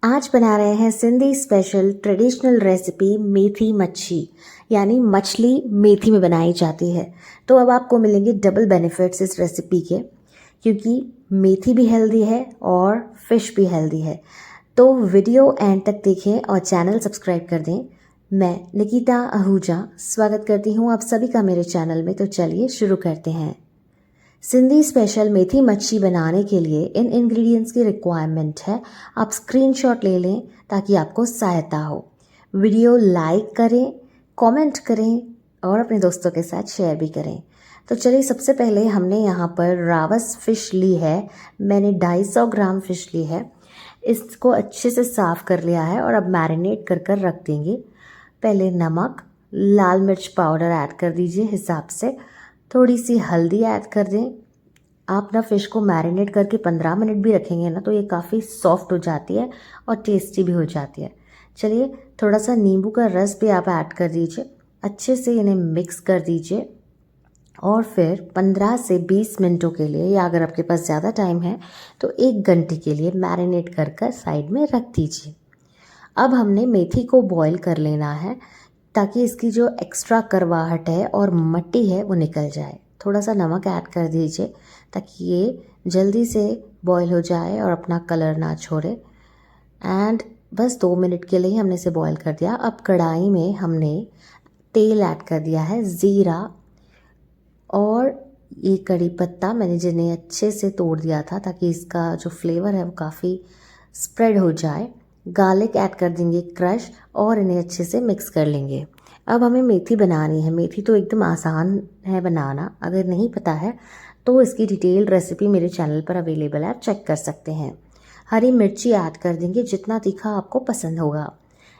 आज बना रहे हैं सिंधी स्पेशल ट्रेडिशनल रेसिपी मेथी मच्छी, यानी मछली मेथी में बनाई जाती है। तो अब आपको मिलेंगे डबल बेनिफिट्स इस रेसिपी के, क्योंकि मेथी भी हेल्दी है और फिश भी हेल्दी है। तो वीडियो एंड तक देखें और चैनल सब्सक्राइब कर दें। मैं निकिता आहूजा स्वागत करती हूँ आप सभी का मेरे चैनल में। तो चलिए शुरू करते हैं। सिंधी स्पेशल मेथी मच्छी बनाने के लिए इन इंग्रेडिएंट्स की रिक्वायरमेंट है, आप स्क्रीनशॉट ले लें ताकि आपको सहायता हो। वीडियो लाइक करें, कमेंट करें और अपने दोस्तों के साथ शेयर भी करें। तो चलिए, सबसे पहले हमने यहाँ पर रावस फ़िश ली है। मैंने 250 ग्राम फ़िश ली है। इसको अच्छे से साफ़ कर लिया है और अब मैरिनेट कर कर रख देंगे। पहले नमक, लाल मिर्च पाउडर ऐड कर दीजिए हिसाब से, थोड़ी सी हल्दी ऐड कर दें। आप ना फ़िश को मैरिनेट करके 15 मिनट भी रखेंगे ना तो ये काफ़ी सॉफ्ट हो जाती है और टेस्टी भी हो जाती है। चलिए, थोड़ा सा नींबू का रस भी आप ऐड कर दीजिए। अच्छे से इन्हें मिक्स कर दीजिए और फिर 15 से 20 मिनटों के लिए, या अगर आपके पास ज़्यादा टाइम है तो 1 घंटे के लिए मैरिनेट कर कर साइड में रख दीजिए। अब हमने मेथी को बॉईल कर लेना है ताकि इसकी जो एक्स्ट्रा करवाहट है और मट्टी है वो निकल जाए। थोड़ा सा नमक ऐड कर दीजिए ताकि ये जल्दी से बॉईल हो जाए और अपना कलर ना छोड़े। एंड बस 2 मिनट के लिए हमने इसे बॉईल कर दिया। अब कढ़ाई में हमने तेल ऐड कर दिया है, ज़ीरा और ये कड़ी पत्ता मैंने जिन्हें अच्छे से तोड़ दिया था ताकि इसका जो फ्लेवर है वो काफ़ी स्प्रेड हो जाए। गार्लिक ऐड कर देंगे क्रश और इन्हें अच्छे से मिक्स कर लेंगे। अब हमें मेथी बनानी है। मेथी तो एकदम आसान है बनाना, अगर नहीं पता है तो इसकी डिटेल रेसिपी मेरे चैनल पर अवेलेबल है, आप चेक कर सकते हैं। हरी मिर्ची ऐड कर देंगे जितना तीखा आपको पसंद होगा।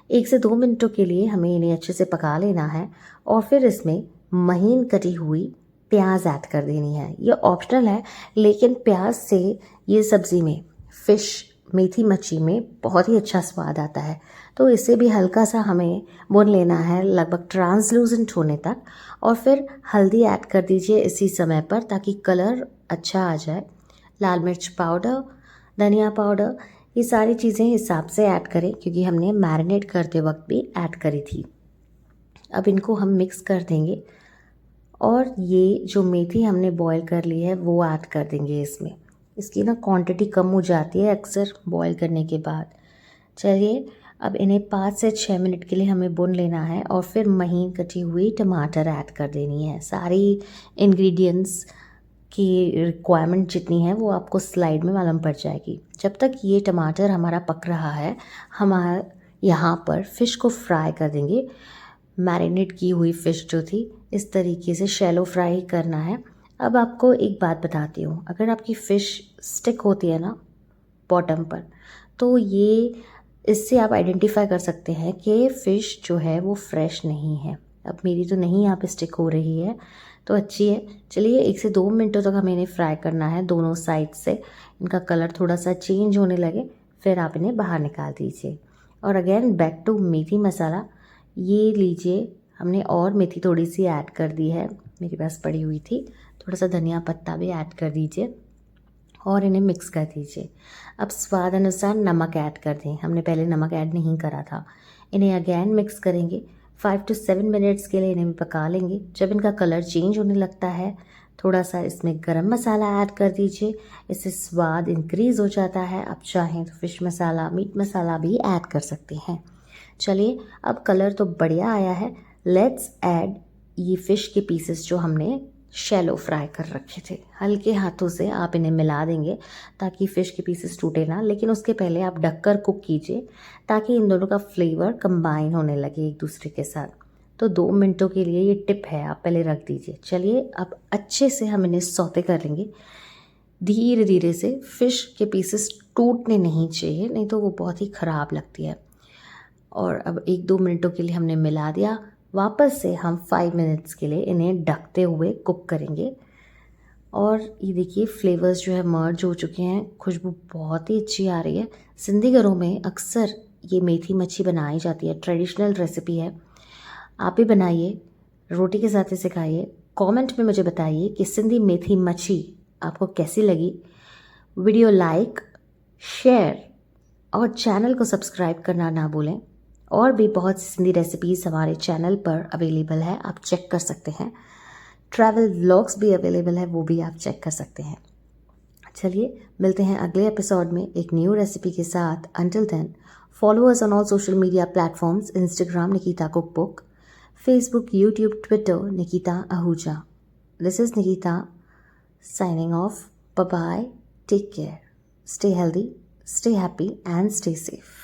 1 से 2 मिनटों के लिए हमें इन्हें अच्छे से पका लेना है और फिर इसमें महीन कटी हुई प्याज ऐड कर देनी है। ये ऑप्शनल है, लेकिन प्याज से ये सब्ज़ी में, फ़िश मेथी मच्छी में बहुत ही अच्छा स्वाद आता है। तो इसे भी हल्का सा हमें भून लेना है, लगभग ट्रांसलूसेंट होने तक। और फिर हल्दी ऐड कर दीजिए इसी समय पर ताकि कलर अच्छा आ जाए। लाल मिर्च पाउडर, धनिया पाउडर, ये सारी चीज़ें हिसाब से ऐड करें क्योंकि हमने मैरिनेट करते वक्त भी ऐड करी थी। अब इनको हम मिक्स कर देंगे और ये जो मेथी हमने बॉईल कर ली है वो ऐड कर देंगे इसमें। इसकी ना क्वांटिटी कम हो जाती है अक्सर बॉईल करने के बाद। चलिए, अब इन्हें 5 से 6 मिनट के लिए हमें भून लेना है और फिर महीन कटी हुई टमाटर ऐड कर देनी है। सारी इंग्रेडिएंट्स की रिक्वायरमेंट जितनी है वो आपको स्लाइड में मालूम पड़ जाएगी। जब तक ये टमाटर हमारा पक रहा है, हमारा यहाँ पर फ़िश को फ्राई कर देंगे। मैरिनेट की हुई फ़िश जो थी, इस तरीके से शैलो फ्राई करना है। अब आपको एक बात बताती हूँ, अगर आपकी फ़िश स्टिक होती है ना बॉटम पर, तो ये इससे आप आइडेंटिफाई कर सकते हैं कि फ़िश जो है वो फ्रेश नहीं है। अब मेरी तो नहीं यहाँ पे स्टिक हो रही है तो अच्छी है। चलिए, 1 से 2 मिनटों तक हमें इन्हें फ्राई करना है दोनों साइड से। इनका कलर थोड़ा सा चेंज होने लगे फिर आप इन्हें बाहर निकाल दीजिए। और अगेन बैक टू मेथी मसाला, ये लीजिए, हमने और मेथी थोड़ी सी ऐड कर दी है, मेरे पास पड़ी हुई थी। थोड़ा सा धनिया पत्ता भी ऐड कर दीजिए और इन्हें मिक्स कर दीजिए। अब स्वाद अनुसार नमक ऐड कर दें, हमने पहले नमक ऐड नहीं करा था। इन्हें अगेन मिक्स करेंगे। 5 to 7 मिनट्स के लिए इन्हें भी पका लेंगे। जब इनका कलर चेंज होने लगता है, थोड़ा सा इसमें गरम मसाला ऐड कर दीजिए, इससे स्वाद इंक्रीज़ हो जाता है। आप चाहें तो फ़िश मसाला, मीट मसाला भी ऐड कर सकते हैं। चलिए, अब कलर तो बढ़िया आया है। लेट्स ऐड ये फ़िश के पीसेस जो हमने शैलो फ्राई कर रखे थे। हल्के हाथों से आप इन्हें मिला देंगे ताकि फ़िश के पीसेस टूटे ना, लेकिन उसके पहले आप ढककर कुक कीजिए ताकि इन दोनों का फ्लेवर कंबाइन होने लगे एक दूसरे के साथ। तो 2 मिनटों के लिए ये टिप है, आप पहले रख दीजिए। चलिए, अब अच्छे से हम इन्हें सौते कर लेंगे धीरे धीरे से। फ़िश के पीसेस टूटने नहीं चाहिए, नहीं तो वो बहुत ही ख़राब लगती है। और अब 1-2 मिनटों के लिए हमने मिला दिया। वापस से हम 5 मिनट्स के लिए इन्हें ढकते हुए कुक करेंगे। और ये देखिए, फ्लेवर्स जो है मर्ज हो चुके हैं, खुशबू बहुत ही अच्छी आ रही है। सिंधी घरों में अक्सर ये मेथी मच्छी बनाई जाती है, ट्रेडिशनल रेसिपी है। आप भी बनाइए, रोटी के साथ इसे खाइए। कमेंट में मुझे बताइए कि सिंधी मेथी मच्छी आपको कैसी लगी। वीडियो लाइक, शेयर और चैनल को सब्सक्राइब करना ना भूलें। और भी बहुत सी सिंधी रेसिपीज़ हमारे चैनल पर अवेलेबल है, आप चेक कर सकते हैं। ट्रैवल व्लॉग्स भी अवेलेबल है, वो भी आप चेक कर सकते हैं। चलिए मिलते हैं अगले एपिसोड में एक न्यू रेसिपी के साथ। Until then follow us on all social media platforms, Instagram Nikita cookbook, Facebook, YouTube, Twitter Nikita Ahuja. This is Nikita signing off. Bye bye. Take care. Stay healthy, stay happy, and stay safe.